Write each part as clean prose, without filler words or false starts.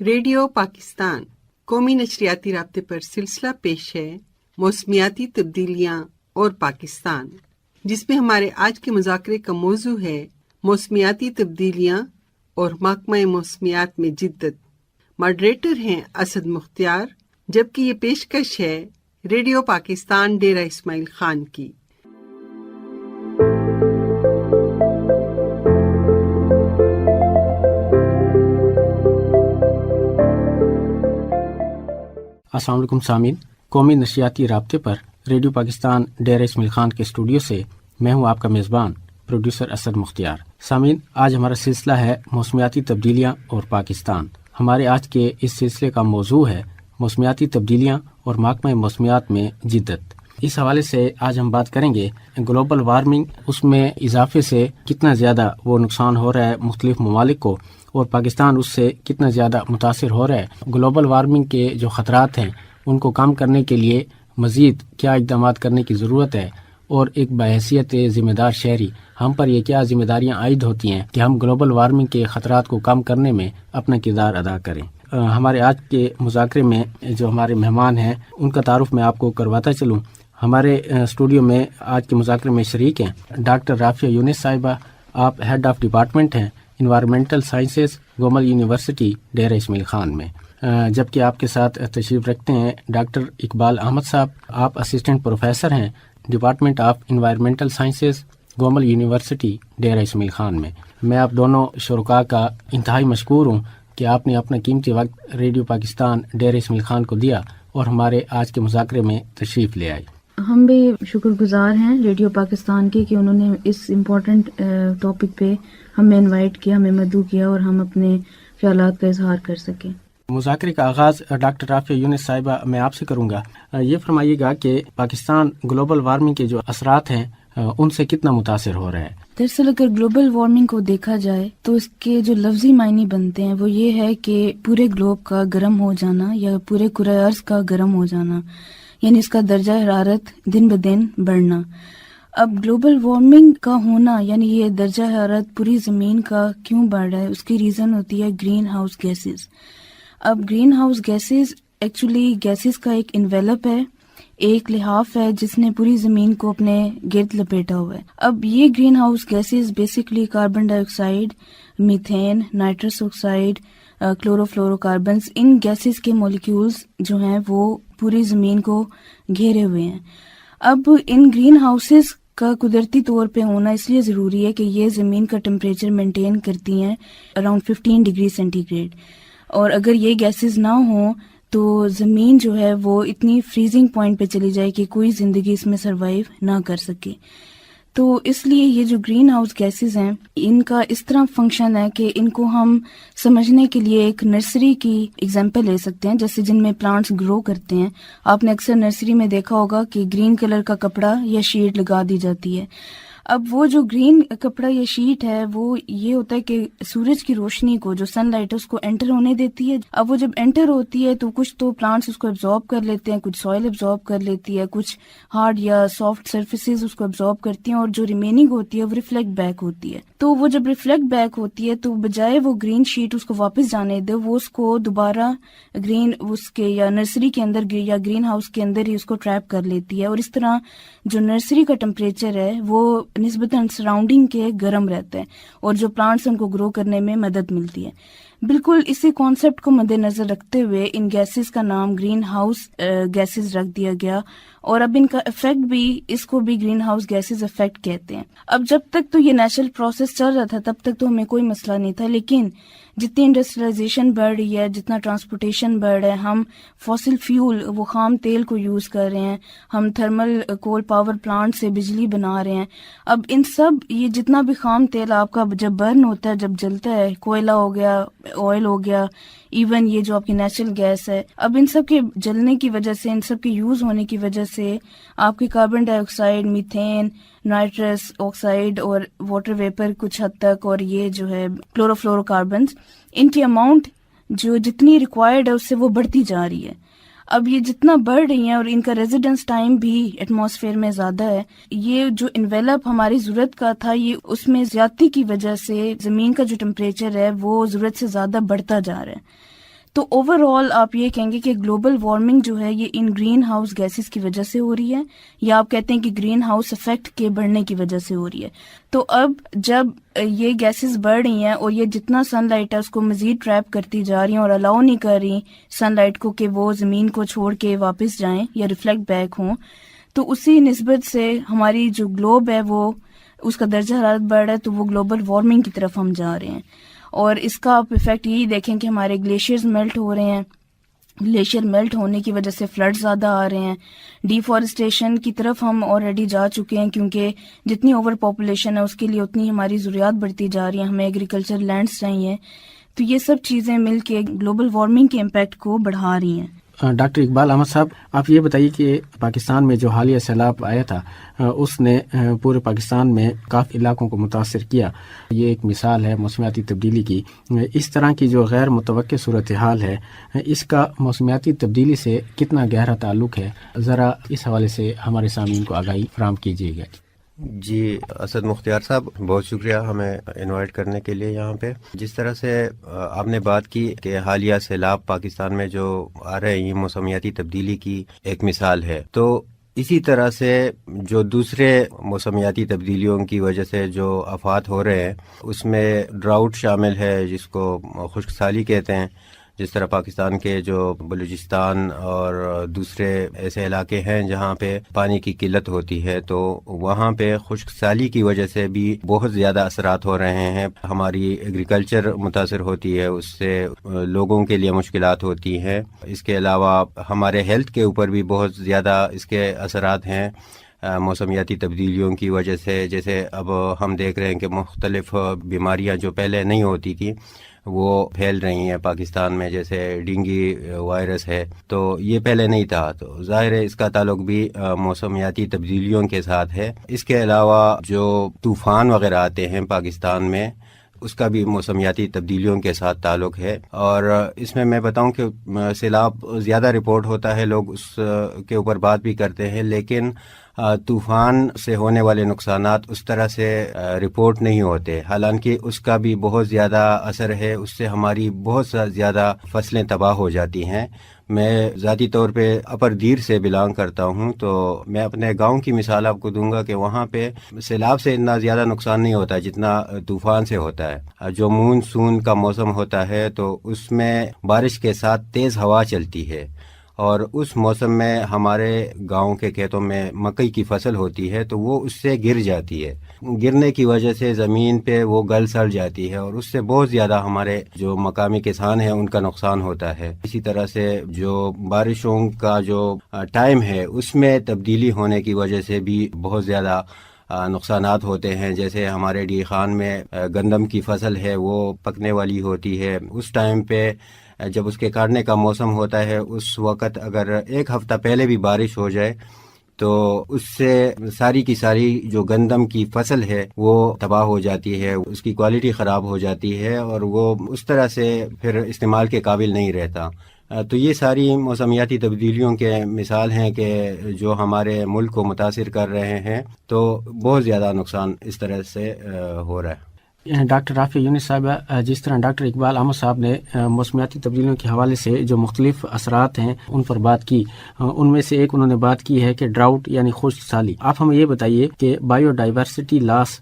Radio Pakistan قومی نشریاتی رابطے پر سلسلہ پیش ہے موسمیاتی تبدیلیاں اور پاکستان، جس میں ہمارے آج کے مذاکرے کا موضوع ہے موسمیاتی تبدیلیاں اور محکمہ موسمیات میں جدت۔ ماڈریٹر ہیں اسد مختار، جبکہ یہ پیشکش ہے ریڈیو پاکستان ڈیرہ اسماعیل خان کی۔ السلام علیکم سامعین، قومی نشریاتی رابطے پر ریڈیو پاکستان ڈیرہ اسماعیل خان کے اسٹوڈیو سے میں ہوں آپ کا میزبان پروڈیوسر اسد مختار۔ سامعین، آج ہمارا سلسلہ ہے موسمیاتی تبدیلیاں اور پاکستان۔ ہمارے آج کے اس سلسلے کا موضوع ہے موسمیاتی تبدیلیاں اور محکمہ موسمیات میں جدت۔ اس حوالے سے آج ہم بات کریں گے گلوبل وارمنگ، اس میں اضافے سے کتنا زیادہ وہ نقصان ہو رہا ہے مختلف ممالک کو، اور پاکستان اس سے کتنا زیادہ متاثر ہو رہا ہے۔ گلوبل وارمنگ کے جو خطرات ہیں ان کو کم کرنے کے لیے مزید کیا اقدامات کرنے کی ضرورت ہے، اور ایک بحیثیت ذمہ دار شہری ہم پر یہ کیا ذمہ داریاں عائد ہوتی ہیں کہ ہم گلوبل وارمنگ کے خطرات کو کم کرنے میں اپنا کردار ادا کریں۔ ہمارے آج کے مذاکرے میں جو ہمارے مہمان ہیں ان کا تعارف میں آپ کو کرواتا چلوں۔ ہمارے اسٹوڈیو میں آج کے مذاکرے میں شریک ہیں ڈاکٹر رافیہ یونس صاحبہ، آپ ہیڈ آف ڈپارٹمنٹ ہیں environmental sciences, Gomal university Dera Ismail Khan میں، جبکہ آپ کے ساتھ تشریف رکھتے ہیں ڈاکٹر اقبال احمد صاحب، آپ اسسٹنٹ پروفیسر ہیں department of environmental sciences, Gomal university Dera Ismail Khan میں۔ میں آپ دونوں شرکاء کا انتہائی مشکور ہوں کہ آپ نے اپنا قیمتی وقت ریڈیو پاکستان ڈیرہ اسماعیل خان کو دیا اور ہمارے آج کے مذاکرے میں تشریف لے آئے۔ ہم بھی شکر گزار ہیں ریڈیو پاکستان کے کہ انہوں نے اس امپورٹنٹ ٹاپک پہ ہمیں انوائٹ کیا، ہمیں مدعو کیا اور ہم اپنے خیالات کا اظہار کر سکیں۔ مذاکرے کا آغاز ڈاکٹر رافیہ یونس صاحبہ میں آپ سے کروں گا۔ یہ فرمائیے گا کہ پاکستان گلوبل وارمنگ کے جو اثرات ہیں ان سے کتنا متاثر ہو رہا ہے؟ دراصل اگر گلوبل وارمنگ کو دیکھا جائے تو اس کے جو لفظی معنی بنتے ہیں وہ یہ ہے کہ پورے گلوب کا گرم ہو جانا یا پورے کرۂ ارض کا گرم ہو جانا، یعنی اس کا درجہ حرارت دن بدن بڑھنا۔ اب گلوبل وارمنگ کا ہونا یعنی یہ درجہ حرارت پوری زمین کا کیوں بڑھ رہا ہے، اس کی ریزن ہوتی ہے گرین ہاؤس گیسز۔ اب green house gases actually gases کا ایک انویلپ ہے، ایک لحاف ہے جس نے پوری زمین کو اپنے گرد لپیٹا ہوا ہے۔ اب یہ greenhouse gases basically carbon dioxide, methane, nitrous oxide, chlorofluorocarbons, ان گیسز کے مولیکیولز جو ہیں وہ پوری زمین کو گھیرے ہوئے ہیں۔ اب ان گرین ہاؤسز کا قدرتی طور پہ ہونا اس لیے ضروری ہے کہ یہ زمین کا ٹمپریچر مینٹین کرتی ہیں اراؤنڈ 15 ڈگری سینٹی گریڈ، اور اگر یہ گیسز نہ ہوں تو زمین جو ہے وہ اتنی فریزنگ پوائنٹ پہ چلی جائے کہ کوئی زندگی اس میں سروائیو نہ کر سکے۔ تو اس لیے یہ جو گرین ہاؤس گیسز ہیں ان کا اس طرح فنکشن ہے کہ ان کو ہم سمجھنے کے لیے ایک نرسری کی ایگزامپل لے سکتے ہیں، جیسے جن میں پلانٹس گرو کرتے ہیں۔ آپ نے اکثر نرسری میں دیکھا ہوگا کہ گرین کلر کا کپڑا یا شیٹ لگا دی جاتی ہے۔ اب وہ جو گرین کپڑا یا شیٹ ہے وہ یہ ہوتا ہے کہ سورج کی روشنی کو، جو سن لائٹ ہے، اس کو انٹر ہونے دیتی ہے۔ اب وہ جب انٹر ہوتی ہے تو کچھ تو پلانٹس اس کو ابزارب کر لیتے ہیں، کچھ سوائل ابزارب کر لیتی ہے، کچھ ہارڈ یا سافٹ سرفیسز اس کو ابزارب کرتی ہیں، اور جو ریمیننگ ہوتی ہے وہ ریفلیکٹ بیک ہوتی ہے۔ تو وہ جب ریفلیکٹ بیک ہوتی ہے تو بجائے وہ گرین شیٹ اس کو واپس جانے دے، وہ اس کو دوبارہ گرین اس کے یا نرسری کے اندر یا گرین ہاؤس کے اندر ہی اس کو ٹریپ کر لیتی ہے، اور اس طرح جو نرسری کا ٹمپریچر ہے وہ نسبتاً سراؤنڈنگ کے گرم رہتا ہے، اور جو پلانٹس ان کو گرو کرنے میں مدد ملتی ہے۔ بالکل اسی کانسیپٹ کو مد نظر رکھتے ہوئے ان گیسز کا نام گرین ہاؤس گیسز رکھ دیا گیا، اور اب ان کا افیکٹ بھی، اس کو بھی گرین ہاؤس گیسز افیکٹ کہتے ہیں۔ اب جب تک تو یہ نیچرل پروسیس چل رہا تھا تب تک تو ہمیں کوئی مسئلہ نہیں تھا، لیکن جتنی انڈسٹریلائزیشن بڑھ رہی ہے، جتنا ٹرانسپورٹیشن بڑھ رہا ہے، ہم فاسل فیول وہ خام تیل کو یوز کر رہے ہیں، ہم تھرمل کول پاور پلانٹ سے بجلی بنا رہے ہیں۔ اب ان سب یہ جتنا بھی خام تیل آپ کا جب برن ہوتا ہے، جب جلتا ہے، کوئلہ ہو گیا، آئل ہو گیا، ایون یہ جو آپ کی نیچرل گیس ہے، اب ان سب کے جلنے کی وجہ سے، ان سب کے یوز ہونے کی وجہ سے آپ کی carbon dioxide, methane, nitrous oxide اور واٹر ویپر کچھ حد تک، اور یہ جو ہے کلورو فلورو کاربنز، ان کی اماؤنٹ جو جتنی ریکوائرڈ ہے اس سے وہ بڑھتی جا رہی ہے۔ اب یہ جتنا بڑھ رہی ہیں اور ان کا ریزیڈنس ٹائم بھی ایٹماسفیئر میں زیادہ ہے، یہ جو انویلپ ہماری ضرورت کا تھا یہ اس میں زیادتی کی وجہ سے زمین کا جو ٹمپریچر ہے وہ ضرورت سے زیادہ بڑھتا جا رہا ہے۔ تو اوور آل آپ یہ کہیں گے کہ گلوبل وارمنگ جو ہے یہ ان گرین ہاؤس گیسز کی وجہ سے ہو رہی ہے، یا آپ کہتے ہیں کہ گرین ہاؤس افیکٹ کے بڑھنے کی وجہ سے ہو رہی ہے؟ تو اب جب یہ گیسز بڑھ رہی ہیں اور یہ جتنا سن لائٹ ہے اس کو مزید ٹریپ کرتی جا رہی ہیں اور الاؤ نہیں کر رہی سن لائٹ کو کہ وہ زمین کو چھوڑ کے واپس جائیں یا ریفلیکٹ بیک ہوں، تو اسی نسبت سے ہماری جو گلوب ہے وہ اس کا درجہ حرارت بڑھ رہا ہے، تو وہ گلوبل وارمنگ کی طرف ہم جا رہے ہیں۔ اور اس کا آپ افیکٹ یہی دیکھیں کہ ہمارے گلیشیئرز میلٹ ہو رہے ہیں، گلیشیئر میلٹ ہونے کی وجہ سے فلڈ زیادہ آ رہے ہیں، ڈیفارسٹیشن کی طرف ہم آلریڈی جا چکے ہیں، کیونکہ جتنی اوور پاپولیشن ہے اس کے لیے اتنی ہماری ضروریات بڑھتی جا رہی ہیں، ہمیں ایگریکلچر لینڈز چاہیے۔ تو یہ سب چیزیں مل کے گلوبل وارمنگ کے امپیکٹ کو بڑھا رہی ہیں۔ ڈاکٹر اقبال احمد صاحب، آپ یہ بتائیے کہ پاکستان میں جو حالیہ سیلاب آیا تھا اس نے پورے پاکستان میں کافی علاقوں کو متاثر کیا، یہ ایک مثال ہے موسمیاتی تبدیلی کی۔ اس طرح کی جو غیر متوقع صورتحال ہے اس کا موسمیاتی تبدیلی سے کتنا گہرا تعلق ہے، ذرا اس حوالے سے ہمارے سامعین کو آگاہی فراہم کیجیے گا۔ جی اسد مختار صاحب، بہت شکریہ ہمیں انوائٹ کرنے کے لیے یہاں پہ۔ جس طرح سے آپ نے بات کی کہ حالیہ سیلاب پاکستان میں جو آ رہے ہیں یہ موسمیاتی تبدیلی کی ایک مثال ہے، تو اسی طرح سے جو دوسرے موسمیاتی تبدیلیوں کی وجہ سے جو آفات ہو رہے ہیں اس میں ڈراؤٹ شامل ہے، جس کو خشک سالی کہتے ہیں۔ جس طرح پاکستان کے جو بلوچستان اور دوسرے ایسے علاقے ہیں جہاں پہ پانی کی قلت ہوتی ہے، تو وہاں پہ خشک سالی کی وجہ سے بھی بہت زیادہ اثرات ہو رہے ہیں۔ ہماری ایگریکلچر متاثر ہوتی ہے، اس سے لوگوں کے لیے مشکلات ہوتی ہیں۔ اس کے علاوہ ہمارے ہیلتھ کے اوپر بھی بہت زیادہ اس کے اثرات ہیں موسمیاتی تبدیلیوں کی وجہ سے۔ جیسے اب ہم دیکھ رہے ہیں کہ مختلف بیماریاں جو پہلے نہیں ہوتی تھی وہ پھیل رہی ہیں پاکستان میں، جیسے ڈینگی وائرس ہے، تو یہ پہلے نہیں تھا۔ تو ظاہر ہے اس کا تعلق بھی موسمیاتی تبدیلیوں کے ساتھ ہے۔ اس کے علاوہ جو طوفان وغیرہ آتے ہیں پاکستان میں اس کا بھی موسمیاتی تبدیلیوں کے ساتھ تعلق ہے۔ اور اس میں بتاؤں کہ سیلاب زیادہ رپورٹ ہوتا ہے، لوگ اس کے اوپر بات بھی کرتے ہیں، لیکن طوفان سے ہونے والے نقصانات اس طرح سے رپورٹ نہیں ہوتے، حالانکہ اس کا بھی بہت زیادہ اثر ہے، اس سے ہماری بہت زیادہ فصلیں تباہ ہو جاتی ہیں۔ میں ذاتی طور پہ اپر دیر سے بلانگ کرتا ہوں، تو میں اپنے گاؤں کی مثال آپ کو دوں گا کہ وہاں پہ سیلاب سے اتنا زیادہ نقصان نہیں ہوتا جتنا طوفان سے ہوتا ہے۔ جو مون سون کا موسم ہوتا ہے تو اس میں بارش کے ساتھ تیز ہوا چلتی ہے، اور اس موسم میں ہمارے گاؤں کے کھیتوں میں مکئی کی فصل ہوتی ہے تو وہ اس سے گر جاتی ہے، گرنے کی وجہ سے زمین پہ وہ گل سڑ جاتی ہے، اور اس سے بہت زیادہ ہمارے جو مقامی کسان ہیں ان کا نقصان ہوتا ہے۔ اسی طرح سے جو بارشوں کا جو ٹائم ہے اس میں تبدیلی ہونے کی وجہ سے بھی بہت زیادہ نقصانات ہوتے ہیں۔ جیسے ہمارے ڈی خان میں گندم کی فصل ہے، وہ پکنے والی ہوتی ہے، اس ٹائم پہ جب اس کے کاٹنے کا موسم ہوتا ہے اس وقت اگر ایک ہفتہ پہلے بھی بارش ہو جائے تو اس سے ساری کی ساری جو گندم کی فصل ہے وہ تباہ ہو جاتی ہے، اس کی کوالٹی خراب ہو جاتی ہے، اور وہ اس طرح سے پھر استعمال کے قابل نہیں رہتا۔ تو یہ ساری موسمیاتی تبدیلیوں کے مثال ہیں کہ جو ہمارے ملک کو متاثر کر رہے ہیں، تو بہت زیادہ نقصان اس طرح سے ہو رہا ہے۔ ڈاکٹر رافع یونس صاحب، جس طرح ڈاکٹر اقبال احمد صاحب نے موسمیاتی تبدیلیوں کے حوالے سے جو مختلف اثرات ہیں ان پر بات کی، ان میں سے ایک انہوں نے بات کی ہے کہ ڈراؤٹ یعنی خشک سالی۔ آپ ہمیں یہ بتائیے کہ بائیو ڈائیورسٹی لاس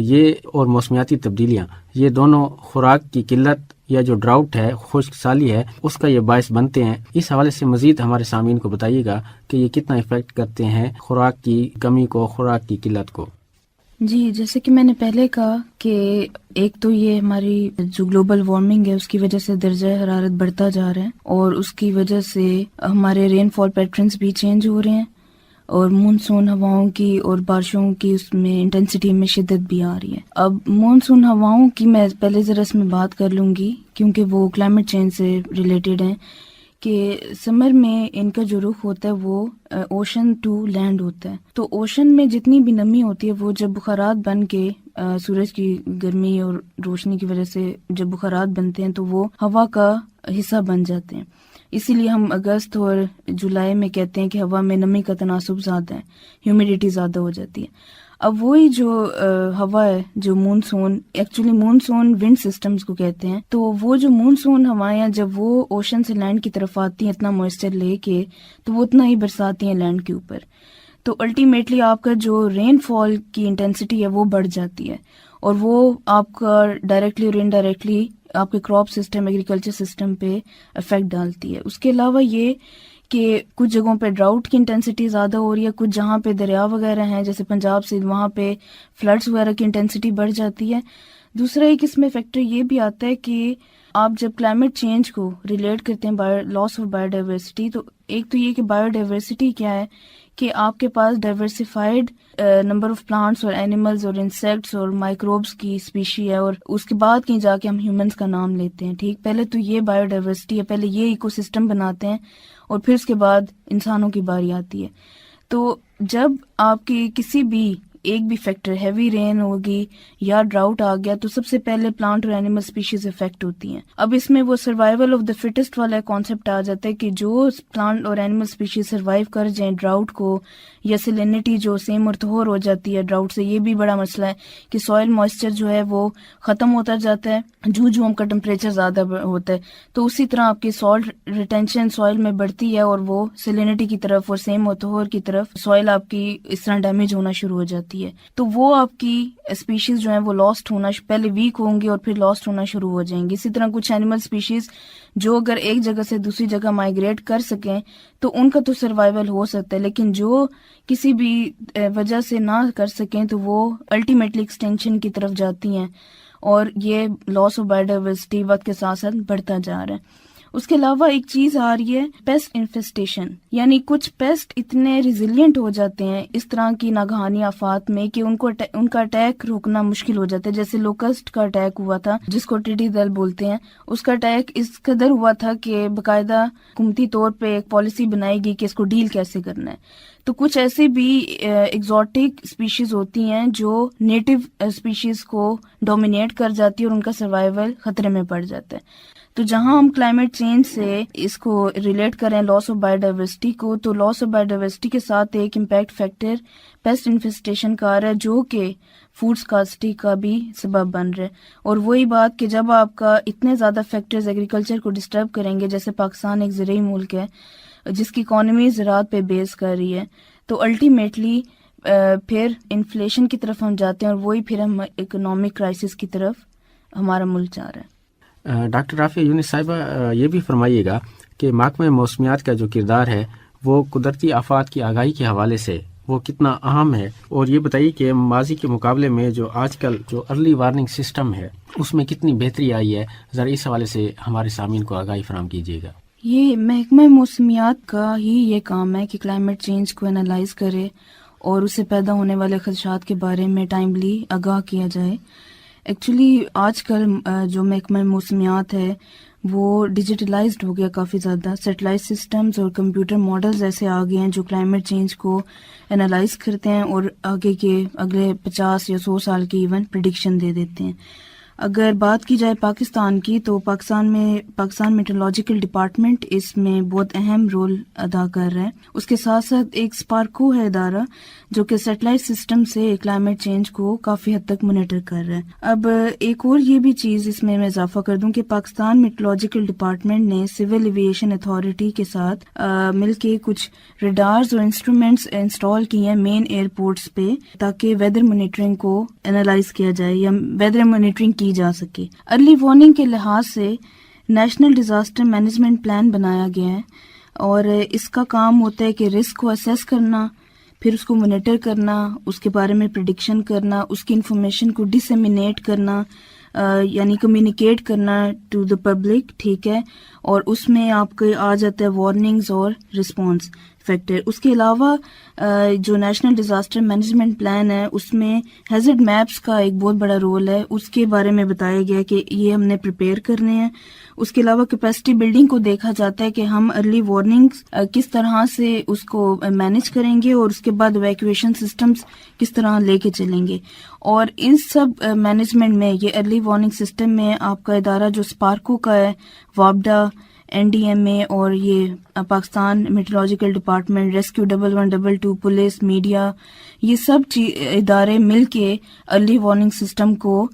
یہ اور موسمیاتی تبدیلیاں یہ دونوں خوراک کی قلت یا جو ڈراؤٹ ہے، خشک سالی ہے، اس کا یہ باعث بنتے ہیں۔ اس حوالے سے مزید ہمارے سامعین کو بتائیے گا کہ یہ کتنا افیکٹ کرتے ہیں خوراک کی کمی کو، خوراک کی قلت کو۔ جی، جیسے کہ میں نے پہلے کہا کہ ایک تو یہ ہماری جو گلوبل وارمنگ ہے اس کی وجہ سے درجہ حرارت بڑھتا جا رہا ہے، اور اس کی وجہ سے ہمارے رین فال پیٹرنز بھی چینج ہو رہے ہیں، اور مونسون ہواؤں کی اور بارشوں کی اس میں انٹینسٹی میں شدت بھی آ رہی ہے۔ اب مونسون ہواؤں کی میں پہلے ذرا اس میں بات کر لوں گی کیونکہ وہ کلائمیٹ چینج سے ریلیٹڈ ہیں، کہ سمر میں ان کا جو رخ ہوتا ہے وہ اوشن ٹو لینڈ ہوتا ہے۔ تو اوشن میں جتنی بھی نمی ہوتی ہے وہ جب بخارات بن کے سورج کی گرمی اور روشنی کی وجہ سے جب بخارات بنتے ہیں تو وہ ہوا کا حصہ بن جاتے ہیں۔ اسی لیے ہم اگست اور جولائی میں کہتے ہیں کہ ہوا میں نمی کا تناسب زیادہ ہے، ہیومیڈیٹی زیادہ ہو جاتی ہے۔ اب وہی جو ہوا ہے جو مونسون، ایکچولی مونسون ونڈ سسٹمز کو کہتے ہیں، تو وہ جو مونسون ہوائیں جب وہ اوشن سے لینڈ کی طرف آتی ہیں اتنا موئسچر لے کے، تو وہ اتنا ہی برساتی ہیں لینڈ کے اوپر، تو الٹیمیٹلی آپ کا جو رین فال کی انٹینسٹی ہے وہ بڑھ جاتی ہے، اور وہ آپ کا ڈائریکٹلی اور انڈائریکٹلی آپ کے کراپ سسٹم، ایگریکلچر سسٹم پہ افیکٹ ڈالتی ہے۔ اس کے علاوہ یہ کہ کچھ جگہوں پہ ڈراؤٹ کی انٹینسٹی زیادہ ہو رہی ہے، کچھ جہاں پہ دریا وغیرہ ہیں جیسے پنجاب سے، وہاں پہ فلڈز وغیرہ کی انٹینسٹی بڑھ جاتی ہے۔ دوسرا ایک اس میں فیکٹر یہ بھی آتا ہے کہ آپ جب کلائمیٹ چینج کو ریلیٹ کرتے ہیں لاس آف بایو ڈائیورسٹی، تو ایک تو یہ کہ بایو ڈائیورسٹی کیا ہے کہ آپ کے پاس ڈائیورسیفائڈ نمبر آف پلانٹس اور اینیملز اور انسیکٹس اور مائکروبس کی اسپیشی ہے، اور اس کے بعد کہیں جا کے ہم ہیومنس کا نام لیتے ہیں، ٹھیک، پہلے تو یہ بایو ڈائیورسٹی ہے، پہلے یہ ایکو سسٹم بناتے ہیں اور پھر اس کے بعد انسانوں کی باری آتی ہے۔ تو جب آپ کی کسی بھی ایک بھی فیکٹر، ہیوی رین ہوگی یا ڈراؤٹ آ گیا، تو سب سے پہلے پلانٹ اور اینیمل اسپیشیز افیکٹ ہوتی ہیں۔ اب اس میں وہ سروائیول آف دا فٹسٹ والا کانسیپٹ آ جاتا ہے کہ جو پلانٹ اور اینیمل اسپیشیز سروائیو کر جائیں ڈراؤٹ کو، یا سیلینٹی جو سیم اور تہور ہو جاتی ہے ڈراؤٹ سے، یہ بھی بڑا مسئلہ ہے کہ سوئل موئسچر جو ہے وہ ختم ہوتا جاتا ہے جو ہم کا ٹمپریچر زیادہ ہوتا ہے، تو اسی طرح آپ کی سالٹ ریٹینشن سوئل میں بڑھتی ہے اور وہ سیلینٹی کی طرف اور سیم اور تہور کی طرف سوئل آپ کی اس طرح ڈیمیج ہونا شروع ہو جاتی ہے، تو وہ آپ کی اسپیشیز جو ہیں وہ لاسٹ ہونا، پہلے ویک ہوں گی اور پھر لاسٹ ہونا شروع ہو جائیں گی۔ اسی طرح کچھ اینیمل اسپیشیز جو اگر ایک جگہ سے دوسری جگہ مائیگریٹ کر سکیں تو ان کا تو سروائیول ہو سکتا ہے، لیکن جو کسی بھی وجہ سے نہ کر سکیں تو وہ الٹیمیٹلی ایکسٹینشن کی طرف جاتی ہیں، اور یہ لاس آف بایو ڈائیورسٹی وقت کے ساتھ ساتھ بڑھتا جا رہا ہے۔ اس کے علاوہ ایک چیز آ رہی ہے پیسٹ انفیسٹیشن، یعنی کچھ پیسٹ اتنے ریزیلینٹ ہو جاتے ہیں اس طرح کی ناگہانی آفات میں کہ ان کا اٹیک روکنا مشکل ہو جاتا ہے۔ جیسے لوکسٹ کا اٹیک ہوا تھا جس کو ٹڈی دل بولتے ہیں، اس کا اٹیک اس قدر ہوا تھا کہ باقاعدہ حکومتی طور پہ ایک پالیسی بنائی گئی کہ اس کو ڈیل کیسے کرنا ہے۔ تو کچھ ایسی بھی ایگزوٹک اسپیشیز ہوتی ہیں جو نیٹو اسپیشیز کو ڈومینیٹ کر جاتی ہے اور ان کا سروائیول خطرے میں پڑ جاتا ہے۔ تو جہاں ہم کلائمیٹ چینج سے اس کو ریلیٹ کریں لاس آف بایو ڈائیورسٹی کو، تو لاس آف بایو ڈائیورسٹی کے ساتھ ایک امپیکٹ فیکٹر پیسٹ انفیسٹیشن کا آ رہا ہے جو کہ فوڈ اسکارسٹی کا بھی سبب بن رہا ہے۔ اور وہی بات کہ جب آپ کا اتنے زیادہ فیکٹرز ایگریکلچر کو ڈسٹرب کریں گے، جیسے پاکستان ایک زرعی ملک ہے جس کی اکانومی زراعت پہ بیس کر رہی ہے، تو الٹیمیٹلی پھر انفلیشن کی طرف ہم جاتے ہیں، اور وہی پھر ہم اکنامک کرائسس کی طرف ہمارا ملک جا رہا ہے۔ ڈاکٹر رافیہ یونس صاحبہ، یہ بھی فرمائیے گا کہ محکمہ موسمیات کا جو کردار ہے وہ قدرتی آفات کی آگاہی کے حوالے سے وہ کتنا اہم ہے، اور یہ بتائیے کہ ماضی کے مقابلے میں جو آج کل جو ارلی وارننگ سسٹم ہے اس میں کتنی بہتری آئی ہے، ذرا اس حوالے سے ہمارے سامعین کو آگاہی فراہم کیجیے گا۔ یہ محکمہ موسمیات کا ہی یہ کام ہے کہ کلائمیٹ چینج کو انالائز کرے اور اس سے پیدا ہونے والے خدشات کے بارے میں ٹائملی آگاہ کیا جائے۔ ایکچولی آج کل جو محکمہ موسمیات ہے وہ ڈیجیٹلائزڈ ہو گیا کافی زیادہ، سیٹلائٹ سسٹمز اور کمپیوٹر ماڈلز ایسے آ گئے ہیں جو کلائمیٹ چینج کو انالائز کرتے ہیں اور آگے کے اگلے 50 یا 100 سال کی ایون پریڈکشن دے دیتے ہیں۔ اگر بات کی جائے پاکستان کی، تو پاکستان میٹرولوجیکل ڈپارٹمنٹ اس میں بہت اہم رول ادا کر رہا ہے۔ اس کے ساتھ ساتھ ایک اسپارکو ہے ادارہ جو کہ سیٹلائٹ سسٹم سے کلائمیٹ چینج کو کافی حد تک مانیٹر کر رہا ہے۔ اب ایک اور یہ بھی چیز اس میں اضافہ کر دوں کہ پاکستان میٹرولوجیکل ڈپارٹمنٹ نے سول ایویشن اتھارٹی کے ساتھ مل کے کچھ ریڈارز اور انسٹرومنٹس انسٹال کیے ہیں مین ایئرپورٹس پہ، تاکہ ویدر مانیٹرنگ کو انالائز کیا جائے یا ویدر مانیٹرنگ کی جا سکے۔ ارلی وارننگ کے لحاظ سے نیشنل ڈیزاسٹر مینجمنٹ پلان بنایا گیا ہے، اور اس کا کام ہوتا ہے کہ رسک کو اسیس کرنا، پھر اس کو مانیٹر کرنا، اس کے بارے میں پریڈکشن کرنا، اس کی انفارمیشن کو ڈسیمینیٹ کرنا، یعنی کمیونیکیٹ کرنا ٹو دا پبلک، ٹھیک ہے، اور اس میں آپ کے آ جاتا ہے وارننگز اور رسپانس فیکٹر۔ اس کے علاوہ جو نیشنل ڈیزاسٹر مینجمنٹ پلان ہے اس میں ہیزرڈ میپس کا ایک بہت بڑا رول ہے، اس کے بارے میں بتایا گیا کہ یہ ہم نے پریپیئر کرنے ہیں۔ اس کے علاوہ کیپیسٹی بلڈنگ کو دیکھا جاتا ہے کہ ہم ارلی وارننگز کس طرح سے اس کو مینج کریں گے، اور اس کے بعد ایویکویشن سسٹمز کس طرح لے کے چلیں گے۔ اور ان سب مینجمنٹ میں یہ ارلی وارننگ سسٹم میں آپ کا ادارہ جو اسپارکو کا ہے، وابڈا، NDMA اور یہ Pakistan meteorological department, rescue 1112، police, media, یہ سب ادارے مل کے ارلی وارننگ سسٹم کو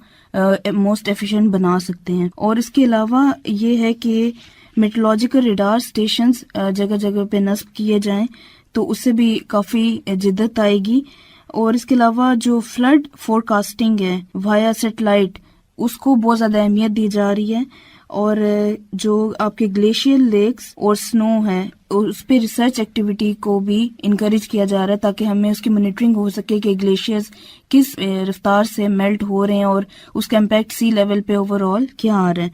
موسٹ ایفیشینٹ بنا سکتے ہیں. اور اس کے علاوہ یہ ہے کہ میٹرولوجیکل ریڈار اسٹیشنز جگہ جگہ پہ نصب کیے جائیں تو اس سے بھی کافی جدت آئے گی. اور اس کے علاوہ جو فلڈ فور کاسٹنگ ہے وائیا سیٹلائٹ، اس کو بہت زیادہ اہمیت دی جا رہی ہے. اور جو آپ کے گلیشیل لیکس اور سنو ہے اس پہ ریسرچ ایکٹیویٹی کو بھی انکریج کیا جا رہا ہے تاکہ ہمیں اس کی مانیٹرنگ ہو سکے کہ گلیشیئرز کس رفتار سے میلٹ ہو رہے ہیں اور اس کا امپیکٹ سی لیول پہ اوور آل کیا آ رہا ہے.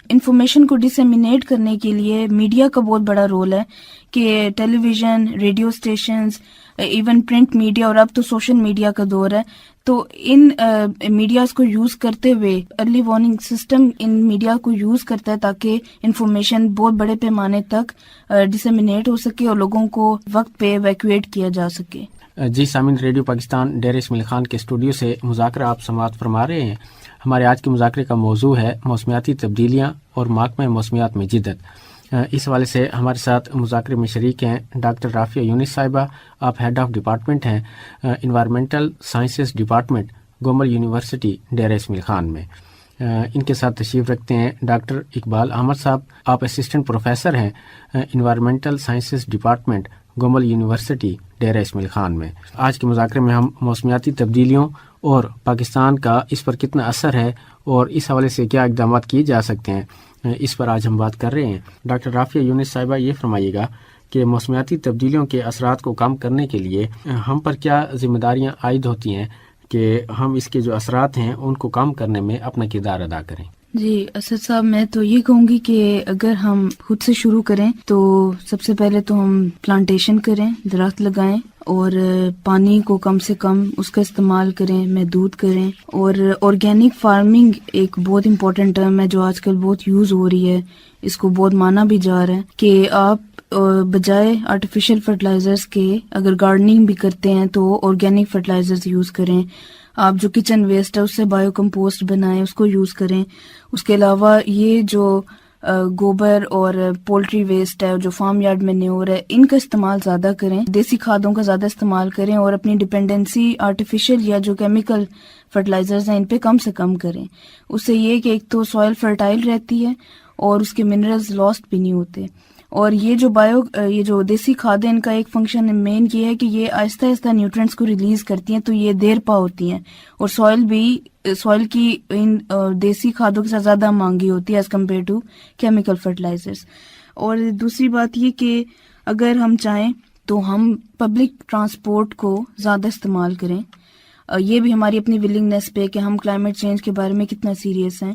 انفارمیشن کو ڈسیمینیٹ کرنے کے لیے میڈیا کا بہت بڑا رول ہے کہ television, radio stations, even print media اور اب تو سوشل میڈیا کا دور ہے، تو ان میڈیاز کو یوز کرتے ہوئے early warning system in media کو یوز کرتا ہے تاکہ انفارمیشن بہت بڑے پیمانے تک ڈسیمینیٹ ہو سکے اور لوگوں کو وقت پہ ایویکویٹ کیا جا سکے. جی سامعین، ریڈیو پاکستان ڈیر اسماعیل خان کے اسٹوڈیو سے مذاکرہ آپ سماعت فرما رہے ہیں. ہمارے آج کے مذاکرے کا موضوع ہے موسمیاتی تبدیلیاں اور محکمہ موسمیات میں جدت. اس حوالے سے ہمارے ساتھ مذاکرے میں شریک ہیں ڈاکٹر رافیہ یونس صاحبہ، آپ ہیڈ آف ڈپارٹمنٹ ہیں environmental sciences department Gomal university ڈیر اسماعیل خان میں. ان کے ساتھ تشریف رکھتے ہیں ڈاکٹر اقبال احمد صاحب، آپ اسسٹنٹ پروفیسر ہیں environmental sciences department Gomal university ڈیر اسماعیل خان میں. آج کے مذاکرے میں ہم موسمیاتی تبدیلیوں اور پاکستان کا اس پر کتنا اثر ہے اور اس حوالے سے کیا اقدامات کیے جا سکتے ہیں، اس پر آج ہم بات کر رہے ہیں. ڈاکٹر رافیہ یونس صاحبہ، یہ فرمائیے گا کہ موسمیاتی تبدیلیوں کے اثرات کو کم کرنے کے لیے ہم پر کیا ذمہ داریاں عائد ہوتی ہیں کہ ہم اس کے جو اثرات ہیں ان کو کم کرنے میں اپنا کردار ادا کریں. جی اسد صاحب، میں تو یہ کہوں گی کہ اگر ہم خود سے شروع کریں تو سب سے پہلے تو ہم پلانٹیشن کریں، درخت لگائیں اور پانی کو کم سے کم اس کا استعمال کریں، محدود کریں. اور آرگینک فارمنگ ایک بہت امپورٹنٹ ٹرم ہے جو آج کل بہت یوز ہو رہی ہے، اس کو بہت مانا بھی جا رہا ہے کہ آپ بجائے آرٹیفیشل فرٹیلائزرز کے اگر گارڈننگ بھی کرتے ہیں تو آرگینک فرٹیلائزرز یوز کریں. آپ جو کچن ویسٹ ہے اس سے بایو کمپوسٹ بنائیں، اس کو یوز کریں. اس کے علاوہ یہ جو گوبر اور پولٹری ویسٹ ہے، جو فارم یارڈ میں نیور ہے، ان کا استعمال زیادہ کریں، دیسی کھادوں کا زیادہ استعمال کریں اور اپنی ڈپینڈنسی آرٹیفیشل یا جو کیمیکل فرٹیلائزرز ہیں ان پہ کم سے کم کریں. اس سے یہ کہ ایک تو سوائل فرٹائل رہتی ہے اور اس کے منرلز لاسٹ بھی نہیں ہوتے. اور یہ جو دیسی کھادیں، ان کا ایک فنکشن مین یہ ہے کہ یہ آہستہ آہستہ نیوٹرینٹس کو ریلیز کرتی ہیں تو یہ دیر پا ہوتی ہیں اور سوائل کی ان دیسی کھادوں کے ساتھ زیادہ مانگی ہوتی ہے as compare to chemical fertilisers. اور دوسری بات یہ کہ اگر ہم چاہیں تو ہم پبلک ٹرانسپورٹ کو زیادہ استعمال کریں. یہ بھی ہماری اپنی ولنگنیس پہ کہ ہم کلائمیٹ چینج کے بارے میں کتنا سیریس ہیں.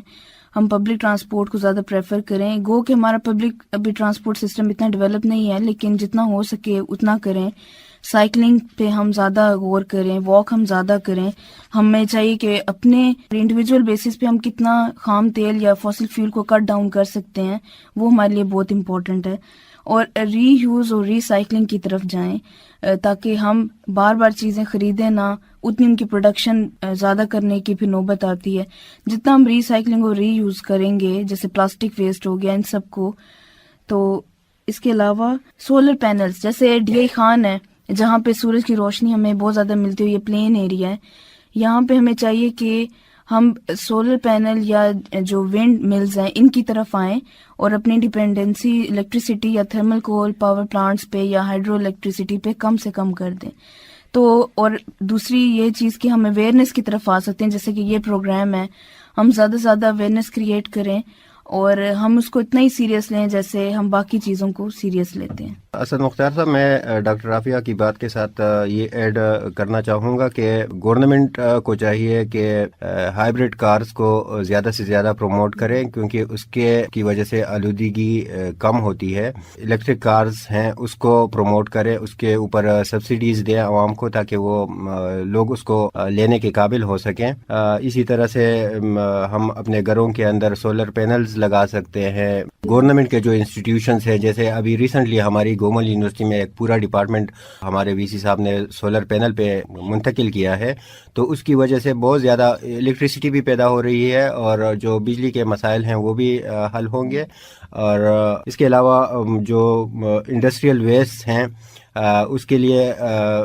ہم پبلک ٹرانسپورٹ کو زیادہ پریفر کریں. گو کہ ہمارا پبلک ابھی ٹرانسپورٹ سسٹم اتنا ڈیولپ نہیں ہے، لیکن جتنا ہو سکے اتنا کریں. سائیکلنگ پہ ہم زیادہ غور کریں، واک ہم زیادہ کریں. ہمیں چاہیے کہ اپنے انڈیویجول بیسس پہ ہم کتنا خام تیل یا فاسل فیول کو کٹ ڈاؤن کر سکتے ہیں وہ ہمارے لیے بہت امپورٹنٹ ہے. اور ری یوز اور ری سائیکلنگ کی طرف جائیں تاکہ ہم بار بار چیزیں خریدیں نہ، اتنی ان کی پروڈکشن زیادہ کرنے کی پھر نوبت آتی ہے. جتنا ہم ری سائیکلنگ اور ری یوز کریں گے، جیسے پلاسٹک ویسٹ ہو گیا ان سب کو. تو اس کے علاوہ سولر پینلز، جیسے DI خان ہے جہاں پہ سورج کی روشنی ہمیں بہت زیادہ ملتی ہے، یہ پلین ایریا ہے، یہاں پہ ہمیں چاہیے کہ ہم سولر پینل یا جو ونڈ ملز ہیں ان کی طرف آئیں اور اپنی ڈیپینڈنسی الیکٹریسٹی یا تھرمل کول پاور پلانٹس پہ یا ہائیڈرو الیکٹریسٹی پہ کم سے کم کر دیں. تو اور دوسری یہ چیز کہ ہم اویئرنیس کی طرف آ سکتے ہیں، جیسے کہ یہ پروگرام ہے، ہم زیادہ سے زیادہ اویئرنیس کریٹ کریں اور ہم اس کو اتنا ہی سیریس لیں جیسے ہم باقی چیزوں کو سیریس لیتے ہیں. اسد مختار صاحب، میں ڈاکٹر رافیہ کی بات کے ساتھ یہ ایڈ کرنا چاہوں گا کہ گورنمنٹ کو چاہیے کہ ہائیبرڈ کارز کو زیادہ سے زیادہ پروموٹ کریں، کیونکہ اس کی وجہ سے آلودگی کم ہوتی ہے. الیکٹرک کارز ہیں اس کو پروموٹ کریں، اس کے اوپر سبسڈیز دیں عوام کو تاکہ وہ لوگ اس کو لینے کے قابل ہو سکیں. اسی طرح سے ہم اپنے گھروں کے اندر سولر پینلز لگا سکتے ہیں. گورنمنٹ کے جو انسٹیٹیوشنز ہیں, جیسے ابھی ریسنٹلی ہماری گومل یونیورسٹی میں ایک پورا ڈپارٹمنٹ ہمارے وی سی صاحب نے سولر پینل پہ منتقل کیا ہے, تو اس کی وجہ سے بہت زیادہ الیکٹریسٹی بھی پیدا ہو رہی ہے اور جو بجلی کے مسائل ہیں وہ بھی حل ہوں گے. اور اس کے علاوہ جو انڈسٹریل ویسٹ ہیں اس کے لیے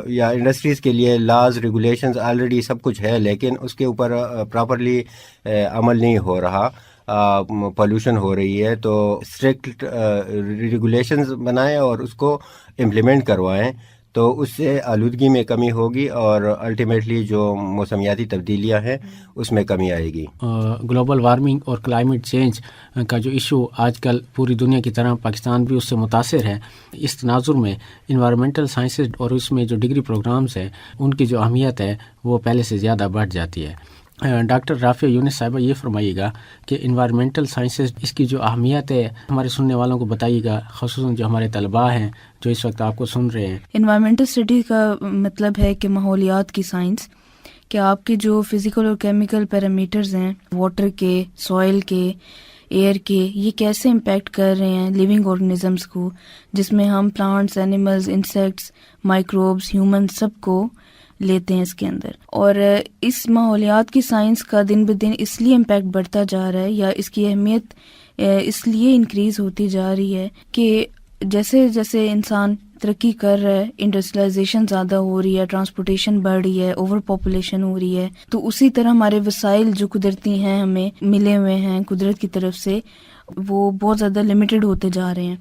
یا انڈسٹریز کے لیے لاز ریگولیشنز آلریڈی سب کچھ ہے, لیکن اس کے اوپر پراپرلی عمل نہیں ہو رہا, پولوشن ہو رہی ہے. تو اسٹرکٹ ریگولیشنز بنائیں اور اس کو امپلیمنٹ کروائیں, تو اس سے آلودگی میں کمی ہوگی اور الٹیمیٹلی جو موسمیاتی تبدیلیاں ہیں اس میں کمی آئے گی. گلوبل وارمنگ اور کلائمیٹ چینج کا جو ایشو آج کل پوری دنیا کی طرح پاکستان بھی اس سے متاثر ہے, اس تناظر میں انوائرمنٹل سائنسز اور اس میں جو ڈگری پروگرامز ہیں ان کی جو اہمیت ہے وہ پہلے سے زیادہ بڑھ جاتی ہے. ڈاکٹر رافیہ یونس صاحبہ یہ فرمائیے گا کہ انوائرمنٹل سائنسز اس کی جو اہمیت ہے ہمارے سننے والوں کو بتائیے گا, خصوصاً جو ہمارے طلباء ہیں جو اس وقت آپ کو سن رہے ہیں. انوائرمنٹل اسٹڈی کا مطلب ہے کہ ماحولیات کی سائنس, کہ آپ کے جو فزیکل اور کیمیکل پیرامیٹرز ہیں واٹر کے, سوائل کے, ایئر کے, یہ کیسے امپیکٹ کر رہے ہیں لیونگ آرگنزمس کو, جس میں ہم plants, animals, insects, microbes, human سب کو لیتے ہیں اس کے اندر. اور اس ماحولیات کی سائنس کا دن بدن اس لیے امپیکٹ بڑھتا جا رہا ہے یا اس کی اہمیت اس لیے انکریز ہوتی جا رہی ہے کہ جیسے جیسے انسان ترقی کر رہا ہے, انڈسٹریلائزیشن زیادہ ہو رہی ہے, ٹرانسپورٹیشن بڑھ رہی ہے, اوور پاپولیشن ہو رہی ہے, تو اسی طرح ہمارے وسائل جو قدرتی ہیں ہمیں ملے ہوئے ہیں قدرت کی طرف سے وہ بہت زیادہ لمیٹڈ ہوتے جا رہے ہیں.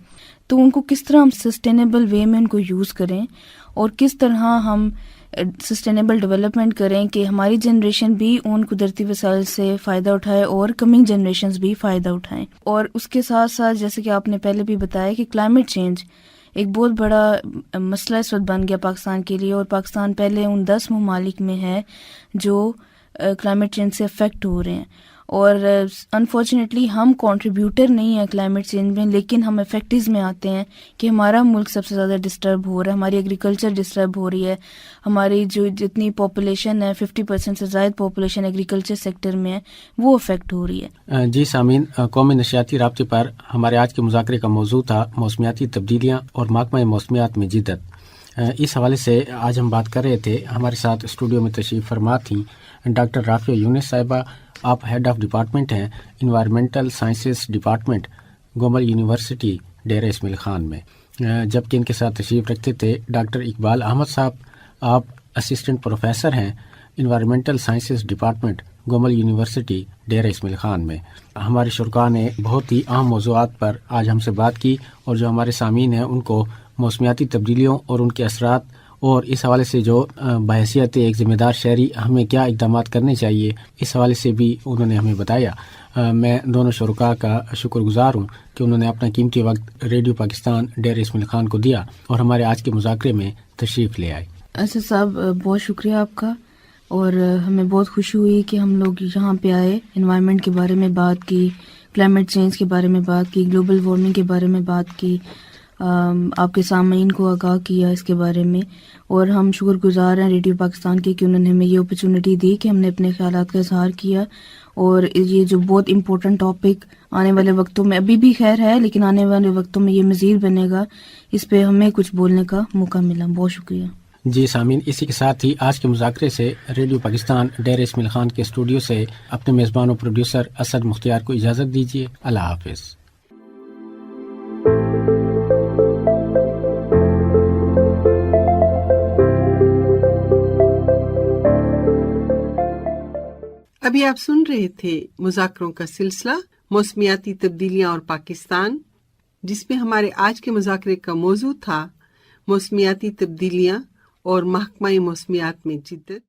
تو ان کو کس طرح ہم سسٹینیبل وے میں ان کو یوز کریں اور کس طرح ہم سسٹینیبل ڈیولپمنٹ کریں کہ ہماری جنریشن بھی ان قدرتی وسائل سے فائدہ اٹھائے اور کمنگ جنریشنز بھی فائدہ اٹھائیں. اور اس کے ساتھ ساتھ جیسے کہ آپ نے پہلے بھی بتایا کہ کلائمیٹ چینج ایک بہت بڑا مسئلہ اس وقت بن گیا پاکستان کے لیے, اور پاکستان پہلے ان 10 ممالک میں ہے جو کلائمیٹ چینج سے افیکٹ ہو رہے ہیں. اور انفارچونیٹلی ہم کنٹریبیوٹر نہیں ہیں کلائمیٹ چینج میں, لیکن ہم افیکٹز میں آتے ہیں کہ ہمارا ملک سب سے زیادہ ڈسٹرب ہو رہا ہے, ہماری ایگریکلچر ڈسٹرب ہو رہی ہے, ہماری جو جتنی پاپولیشن ہے 50% سے زائد پاپولیشن ایگریکلچر سیکٹر میں ہے وہ افیکٹ ہو رہی ہے. جی سامعین, قومی نشریاتی رابطے پر ہمارے آج کے مذاکرے کا موضوع تھا موسمیاتی تبدیلیاں اور محکمہ موسمیات میں جدت. اس حوالے سے آج ہم بات کر رہے تھے. ہمارے ساتھ اسٹوڈیو میں تشریف فرما تھیں ڈاکٹر رافیہ یونس صاحبہ, آپ ہیڈ آف ڈپارٹمنٹ ہیں environmental sciences department Gomal university Dera Ismail Khan میں, جبکہ ان کے ساتھ تشریف رکھتے تھے ڈاکٹر اقبال احمد صاحب, آپ اسسٹنٹ پروفیسر ہیں environmental sciences department Gomal university Dera Ismail Khan میں. ہمارے شرکاء نے بہت ہی اہم موضوعات پر آج ہم سے بات کی, اور جو ہمارے سامعین ہیں ان کو موسمیاتی تبدیلیوں اور ان کے اثرات اور اس حوالے سے جو بحیثیت ایک ذمہ دار شہری ہمیں کیا اقدامات کرنے چاہیے اس حوالے سے بھی انہوں نے ہمیں بتایا. میں دونوں شرکاء کا شکر گزار ہوں کہ انہوں نے اپنا قیمتی وقت ریڈیو پاکستان ڈیرہ اسماعیل خان کو دیا اور ہمارے آج کے مذاکرے میں تشریف لے آئے. اسد صاحب بہت شکریہ آپ کا, اور ہمیں بہت خوشی ہوئی کہ ہم لوگ یہاں پہ آئے, انوائرمنٹ کے بارے میں بات کی, کلائمیٹ چینج کے بارے میں بات کی, گلوبل وارمنگ کے بارے میں بات کی, آپ کے سامعین کو آگاہ کیا اس کے بارے میں. اور ہم شکر گزار ہیں ریڈیو پاکستان کے کہ انہوں نے ہمیں یہ اپرچونٹی دی کہ ہم نے اپنے خیالات کا اظہار کیا. اور یہ جو بہت امپورٹنٹ ٹاپک آنے والے وقتوں میں ابھی بھی خیر ہے لیکن آنے والے وقتوں میں یہ مزید بنے گا, اس پہ ہمیں کچھ بولنے کا موقع ملا. بہت شکریہ. جی سامعین, اسی کے ساتھ ہی آج کے مذاکرے سے ریڈیو پاکستان ڈیرہ اسماعیل خان کے اسٹوڈیو سے اپنے میزبان و پروڈیوسر اسد مختیار کو اجازت دیجیے. اللہ حافظ. ابھی آپ سن رہے تھے مذاکروں کا سلسلہ موسمیاتی تبدیلیاں اور پاکستان, جس میں ہمارے آج کے مذاکرے کا موضوع تھا موسمیاتی تبدیلیاں اور محکمہ موسمیات میں جدت.